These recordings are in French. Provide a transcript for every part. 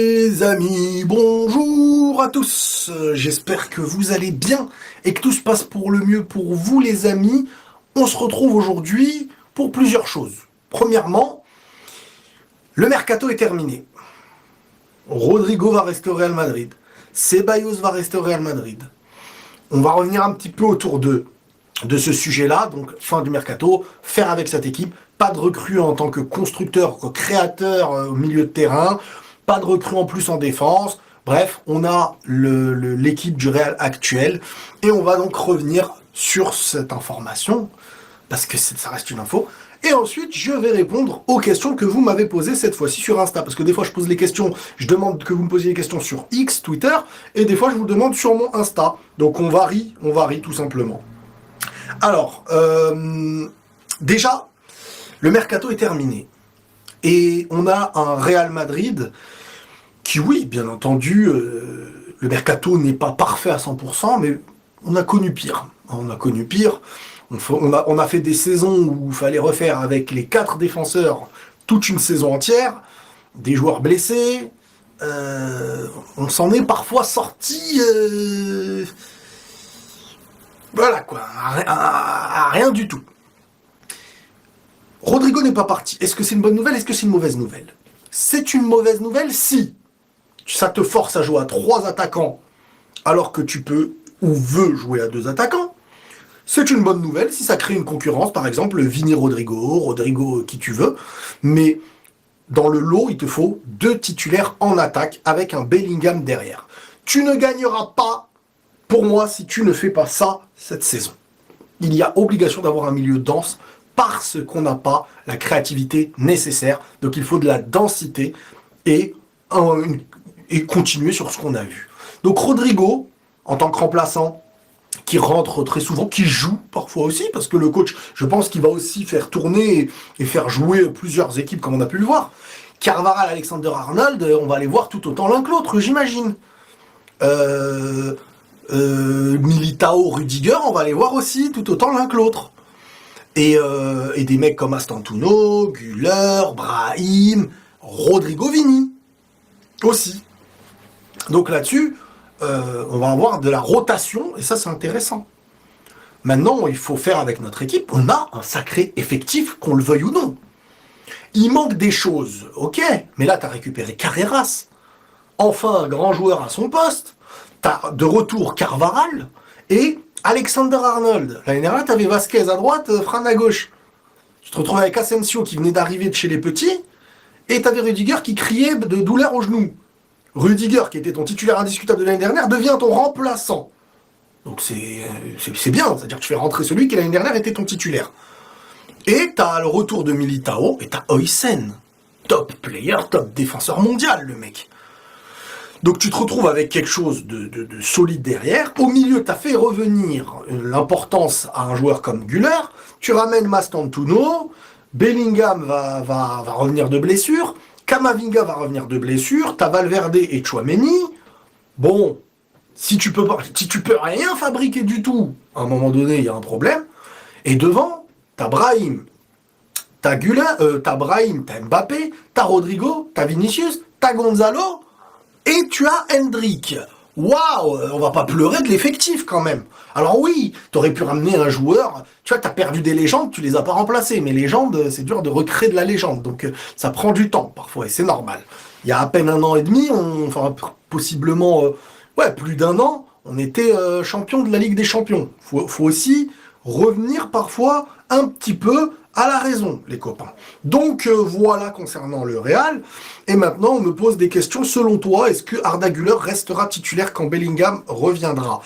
Les amis, bonjour à tous. J'espère que vous allez bien et que tout se passe pour le mieux pour vous les amis. On se retrouve aujourd'hui pour plusieurs choses. Premièrement, le mercato est terminé. Rodrigo va rester au Real Madrid. Ceballos va rester au Real Madrid. On va revenir un petit peu autour de ce sujet-là, donc fin du mercato, faire avec cette équipe, pas de recrue en tant que constructeur, créateur au milieu de terrain, pas de recrue en plus en défense. Bref, on a l'équipe du Real actuelle et on va donc revenir sur cette information parce que ça reste une info. Et ensuite, je vais répondre aux questions que vous m'avez posées cette fois-ci sur Insta. Parce que des fois, je pose les questions, je demande que vous me posiez les questions sur X, Twitter, et des fois, je vous demande sur mon Insta. Donc, on varie tout simplement. Alors, déjà, le mercato est terminé. Et on a un Real Madrid qui, oui, bien entendu, le mercato n'est pas parfait à 100%, mais on a connu pire. On a connu pire. On a fait des saisons où il fallait refaire avec les 4 défenseurs toute une saison entière, des joueurs blessés. On s'en est parfois sorti... voilà quoi, à rien du tout. Rodrigo n'est pas parti. Est-ce que c'est une bonne nouvelle? Est-ce que c'est une mauvaise nouvelle? C'est une mauvaise nouvelle si ça te force à jouer à 3 attaquants alors que tu peux ou veux jouer à 2 attaquants. C'est une bonne nouvelle si ça crée une concurrence, par exemple Vini Rodrigo qui tu veux, mais dans le lot, il te faut 2 titulaires en attaque avec un Bellingham derrière. Tu ne gagneras pas, pour moi, si tu ne fais pas ça cette saison. Il y a obligation d'avoir un milieu dense parce qu'on n'a pas la créativité nécessaire. Donc il faut de la densité et continuer sur ce qu'on a vu. Donc Rodrigo, en tant que remplaçant, qui rentre très souvent, qui joue parfois aussi, parce que le coach, je pense qu'il va aussi faire tourner et faire jouer plusieurs équipes comme on a pu le voir. Carvajal, Alexander-Arnold, on va les voir tout autant l'un que l'autre, j'imagine. Militao, Rudiger, on va les voir aussi tout autant l'un que l'autre. Et des mecs comme Astantuno, Güler, Brahim, Rodrigo Vini aussi. Donc là-dessus, on va avoir de la rotation, et ça c'est intéressant. Maintenant, il faut faire avec notre équipe, on a un sacré effectif, qu'on le veuille ou non. Il manque des choses, ok, mais là tu as récupéré Carreras, enfin un grand joueur à son poste, tu as de retour Carvajal, et Alexander-Arnold. L'année dernière, tu avais Vasquez à droite, Fran à gauche. Tu te retrouves avec Asensio qui venait d'arriver de chez les petits, et tu avais Rudiger qui criait de douleur au genou. Rudiger, qui était ton titulaire indiscutable de l'année dernière, devient ton remplaçant. Donc c'est bien, c'est-à-dire que tu fais rentrer celui qui l'année dernière était ton titulaire. Et tu as le retour de Militao, et tu as Højsen. Top player, top défenseur mondial, le mec. Donc tu te retrouves avec quelque chose de solide derrière. Au milieu, tu as fait revenir l'importance à un joueur comme Güler. Tu ramènes Mastantuono. Bellingham va revenir de blessure. Camavinga va revenir de blessure. Tu as Valverde et Tchouaméni. Bon, si tu peux rien fabriquer du tout, à un moment donné, il y a un problème. Et devant, tu as Brahim. T'as Brahim, t'as Mbappé, t'as Rodrigo, t'as Vinicius, t'as Gonzalo. Et tu as Hendrick. Waouh, on va pas pleurer de l'effectif quand même. Alors oui, t'aurais pu ramener un joueur, tu vois, t'as perdu des légendes, tu les as pas remplacées. Mais légendes, c'est dur de recréer de la légende. Donc ça prend du temps parfois et c'est normal. Il y a à peine 1 an et demi, enfin possiblement plus d'1 an, on était champion de la Ligue des Champions. Faut aussi revenir parfois un petit peu à la raison, les copains. Donc voilà concernant le Real. Et maintenant, on me pose des questions. Selon toi, est-ce que Arda Güler restera titulaire quand Bellingham reviendra?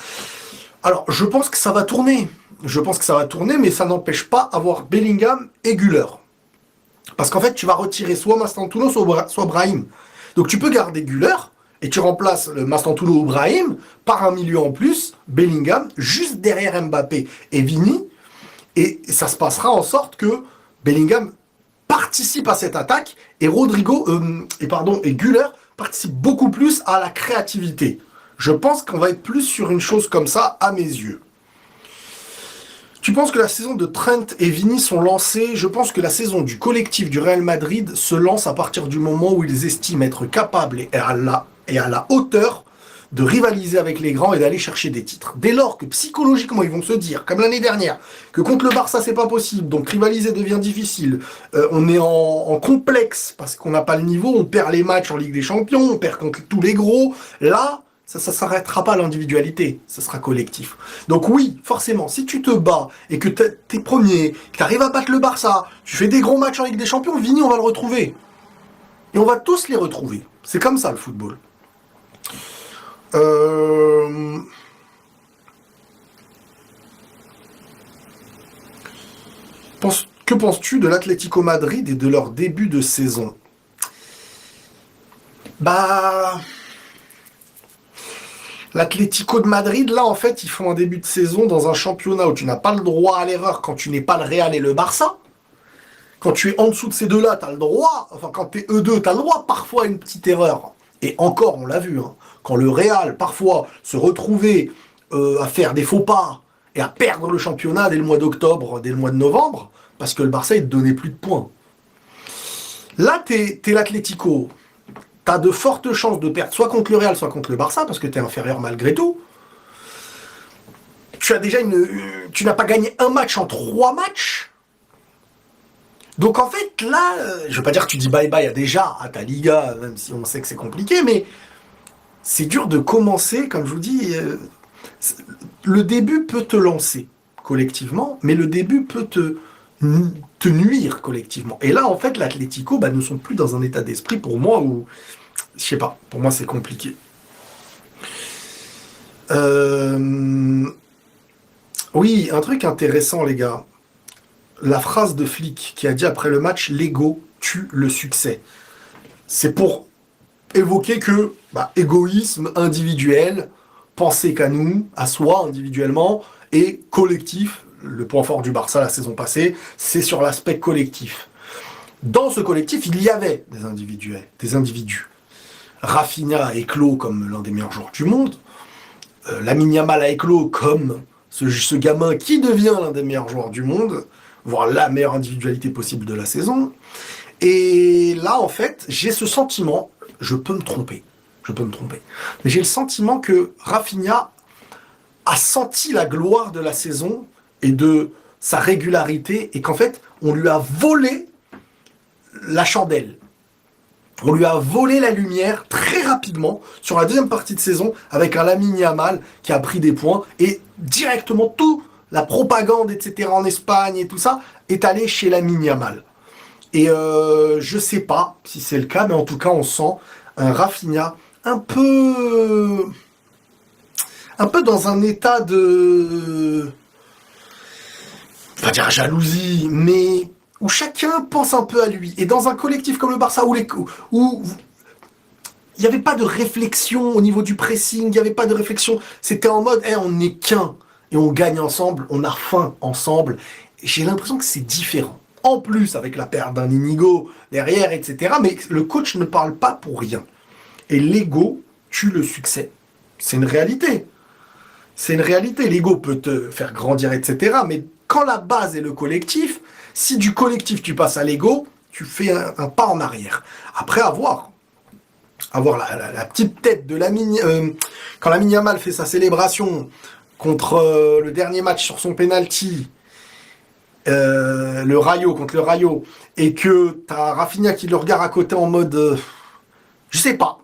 Alors, je pense que ça va tourner. Je pense que ça va tourner, mais ça n'empêche pas avoir Bellingham et Güler. Parce qu'en fait, tu vas retirer soit Mastantuono, soit Brahim. Donc tu peux garder Güler, et tu remplaces le Mastantuono ou Brahim par un milieu en plus, Bellingham, juste derrière Mbappé et Vini. Et ça se passera en sorte que Bellingham participe à cette attaque et et Güler participe beaucoup plus à la créativité. Je pense qu'on va être plus sur une chose comme ça à mes yeux. Tu penses que la saison de Trent et Vini sont lancées? Je pense que la saison du collectif du Real Madrid se lance à partir du moment où ils estiment être capables et à la hauteur de rivaliser avec les grands et d'aller chercher des titres. Dès lors que psychologiquement ils vont se dire, comme l'année dernière, que contre le Barça c'est pas possible, donc rivaliser devient difficile, on est en complexe parce qu'on n'a pas le niveau, on perd les matchs en Ligue des Champions, on perd contre tous les gros, là, ça s'arrêtera pas à l'individualité, ça sera collectif. Donc oui, forcément, si tu te bats et que t'es premier, que t'arrives à battre le Barça, tu fais des gros matchs en Ligue des Champions, Vini, on va le retrouver. Et on va tous les retrouver. C'est comme ça le football. Que penses-tu de l'Atlético Madrid et de leur début de saison? Bah... L'Atlético de Madrid, là, en fait, ils font un début de saison dans un championnat où tu n'as pas le droit à l'erreur quand tu n'es pas le Real et le Barça. Quand tu es en dessous de ces deux-là, tu as le droit, enfin, quand tu es eux deux, tu as le droit parfois à une petite erreur. Et encore, on l'a vu, hein, quand le Real, parfois, se retrouvait à faire des faux pas et à perdre le championnat dès le mois d'octobre, dès le mois de novembre, parce que le Barça, il te donnait plus de points. Là, t'es l'Atlético. T'as de fortes chances de perdre soit contre le Real, soit contre le Barça, parce que t'es inférieur malgré tout. Tu n'as pas gagné un match en 3 matchs. Donc en fait, là, je veux pas dire que tu dis bye-bye déjà à ta Liga, même si on sait que c'est compliqué, mais c'est dur de commencer, comme je vous dis, le début peut te lancer collectivement, mais le début peut te nuire collectivement. Et là, en fait, l'Atlético ne sont plus dans un état d'esprit, pour moi, où, je sais pas, pour moi, c'est compliqué. Oui, un truc intéressant, les gars. La phrase de Flick qui a dit après le match, l'ego tue le succès. C'est pour évoquer que égoïsme individuel, penser qu'à nous, à soi individuellement, et collectif, le point fort du Barça la saison passée, c'est sur l'aspect collectif. Dans ce collectif, il y avait des individus. Rafinha a éclos comme l'un des meilleurs joueurs du monde. Lamine Yamal a éclos comme ce gamin qui devient l'un des meilleurs joueurs du monde, voire la meilleure individualité possible de la saison. Et là, en fait, j'ai ce sentiment, je peux me tromper, mais j'ai le sentiment que Rafinha a senti la gloire de la saison et de sa régularité, et qu'en fait, on lui a volé la chandelle. On lui a volé la lumière très rapidement sur la deuxième partie de saison avec un Lamine Yamal qui a pris des points, et directement tout, la propagande, etc. en Espagne et tout ça, est allé chez Lamine Yamal. Et je sais pas si c'est le cas, mais en tout cas, on sent un Rafinha un peu dans un état de, on va dire jalousie, mais où chacun pense un peu à lui. Et dans un collectif comme le Barça, où il n'y avait pas de réflexion au niveau du pressing, il n'y avait pas de réflexion. C'était en mode, on n'est qu'un, et on gagne ensemble, on a faim ensemble. Et j'ai l'impression que c'est différent. En plus, avec la perte d'un Inigo derrière, etc. Mais le coach ne parle pas pour rien. Et l'ego tue le succès. C'est une réalité. C'est une réalité. L'ego peut te faire grandir, etc. Mais quand la base est le collectif, si du collectif tu passes à l'ego, tu fais un pas en arrière. Après, avoir la petite tête de Lamine, quand Lamine Yamal fait sa célébration contre le dernier match sur son penalty, le Rayo contre le Rayo, et que t'as Rafinha qui le regarde à côté en mode je sais pas.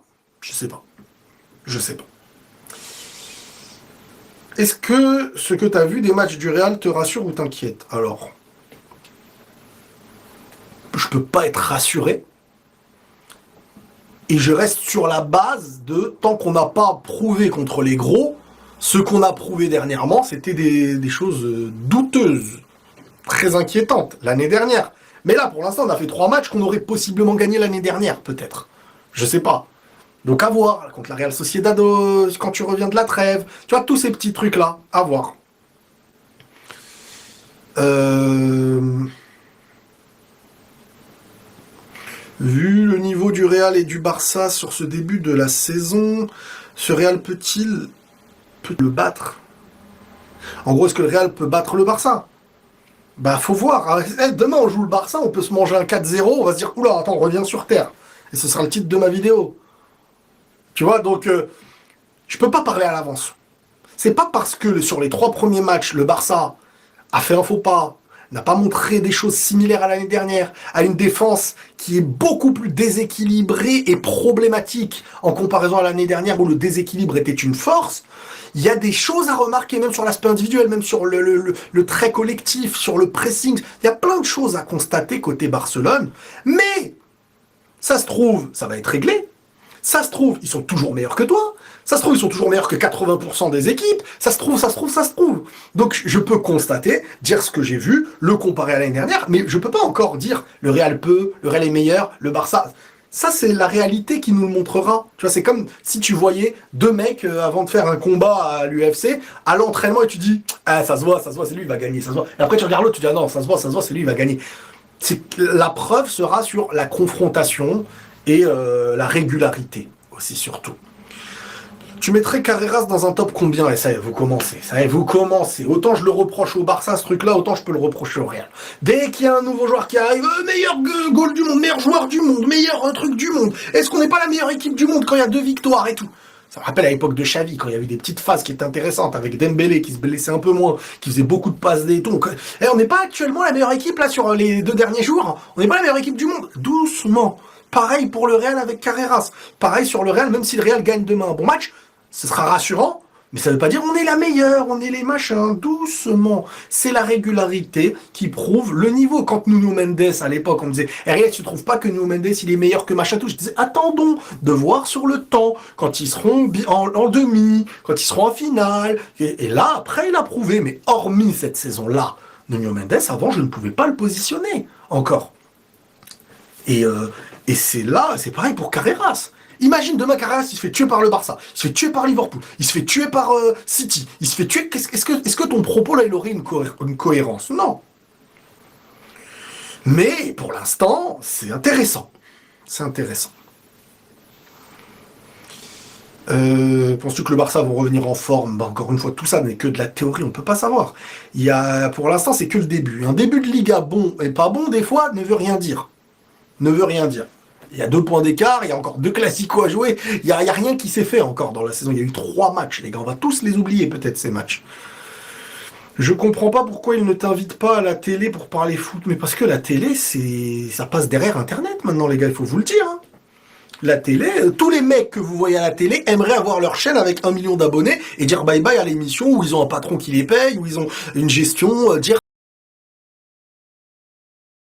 Est-ce que ce que t'as vu des matchs du Real te rassure ou t'inquiète? Alors, je peux pas être rassuré, et je reste sur la base de, tant qu'on n'a pas prouvé contre les gros, ce qu'on a prouvé dernièrement, c'était des choses douteuses, très inquiétantes, l'année dernière. Mais là, pour l'instant, on a fait 3 matchs qu'on aurait possiblement gagné l'année dernière, peut-être. Je sais pas. Donc à voir, contre la Real Sociedad, quand tu reviens de la trêve, tu vois, tous ces petits trucs-là, à voir. Vu le niveau du Real et du Barça sur ce début de la saison, ce Real peut le battre? En gros, est-ce que le Real peut battre le Barça? Bah, faut voir. Hein. Demain, on joue le Barça, on peut se manger un 4-0, on va se dire, oula, attends, on revient sur Terre. Et ce sera le titre de ma vidéo. Tu vois, donc, je peux pas parler à l'avance. C'est pas parce que sur les 3 premiers matchs, le Barça a fait un faux pas, n'a pas montré des choses similaires à l'année dernière, a une défense qui est beaucoup plus déséquilibrée et problématique en comparaison à l'année dernière où le déséquilibre était une force. Il y a des choses à remarquer, même sur l'aspect individuel, même sur le trait collectif, sur le pressing. Il y a plein de choses à constater côté Barcelone. Mais, ça se trouve, ça va être réglé. Ça se trouve, ils sont toujours meilleurs que toi. Ça se trouve, ils sont toujours meilleurs que 80% des équipes. Ça se trouve, ça se trouve, ça se trouve. Donc, je peux constater, dire ce que j'ai vu, le comparer à l'année dernière, mais je peux pas encore dire le Real peut, le Real est meilleur, le Barça. Ça, c'est la réalité qui nous le montrera. Tu vois, c'est comme si tu voyais 2 mecs avant de faire un combat à l'UFC, à l'entraînement, et tu dis, ah, ça se voit, c'est lui, il va gagner, ça se voit. Et après, tu regardes l'autre, tu dis, ah non, ça se voit, c'est lui, il va gagner. La preuve sera sur la confrontation et la régularité aussi, surtout. Tu mettrais Carreras dans un top combien? Et ça y est, vous commencez. Ça y est, vous commencez. Autant je le reproche au Barça, ce truc-là, autant je peux le reprocher au Real. Dès qu'il y a un nouveau joueur qui arrive, meilleur goal du monde, meilleur joueur du monde, meilleur truc du monde. Est-ce qu'on n'est pas la meilleure équipe du monde quand il y a 2 victoires et tout? Ça me rappelle à l'époque de Xavi, quand il y avait des petites phases qui étaient intéressantes, avec Dembélé qui se blessait un peu moins, qui faisait beaucoup de passes D et tout. Donc, on n'est pas actuellement la meilleure équipe là sur les 2 derniers jours. On n'est pas la meilleure équipe du monde. Doucement. Pareil pour le Real avec Carreras. Pareil sur le Real, même si le Real gagne demain un bon match, ce sera rassurant, mais ça veut pas dire on est la meilleure, on est les machins, doucement. C'est la régularité qui prouve le niveau. Quand Nuno Mendes, à l'époque, on me disait, Ariel, tu trouves pas que Nuno Mendes, il est meilleur que machin tout? Je disais, attendons de voir sur le temps, quand ils seront en demi, quand ils seront en finale. Et là, après, il a prouvé. Mais hormis cette saison-là, Nuno Mendes, avant, je ne pouvais pas le positionner encore. Et c'est là, c'est pareil pour Carreras. Imagine demain Carreras, il se fait tuer par le Barça, il se fait tuer par Liverpool, il se fait tuer par City, il se fait tuer. Est-ce que ton propos là, il aurait une cohérence? Non. Mais pour l'instant, c'est intéressant. C'est intéressant. Penses-tu que le Barça va revenir en forme? Bah, encore une fois, tout ça n'est que de la théorie, on ne peut pas savoir. Pour l'instant, c'est que le début. Un début de Liga bon et pas bon, des fois, ne veut rien dire. Ne veut rien dire. Il y a 2 points d'écart, il y a encore 2 classicos à jouer. Il y a rien qui s'est fait encore dans la saison. Il y a eu 3 matchs, les gars. On va tous les oublier, peut-être, ces matchs. Je comprends pas pourquoi ils ne t'invitent pas à la télé pour parler foot. Mais parce que la télé, ça passe derrière Internet maintenant, les gars. Il faut vous le dire. Hein. La télé, tous les mecs que vous voyez à la télé aimeraient avoir leur chaîne avec 1 million d'abonnés et dire bye bye à l'émission où ils ont un patron qui les paye, où ils ont une gestion, dire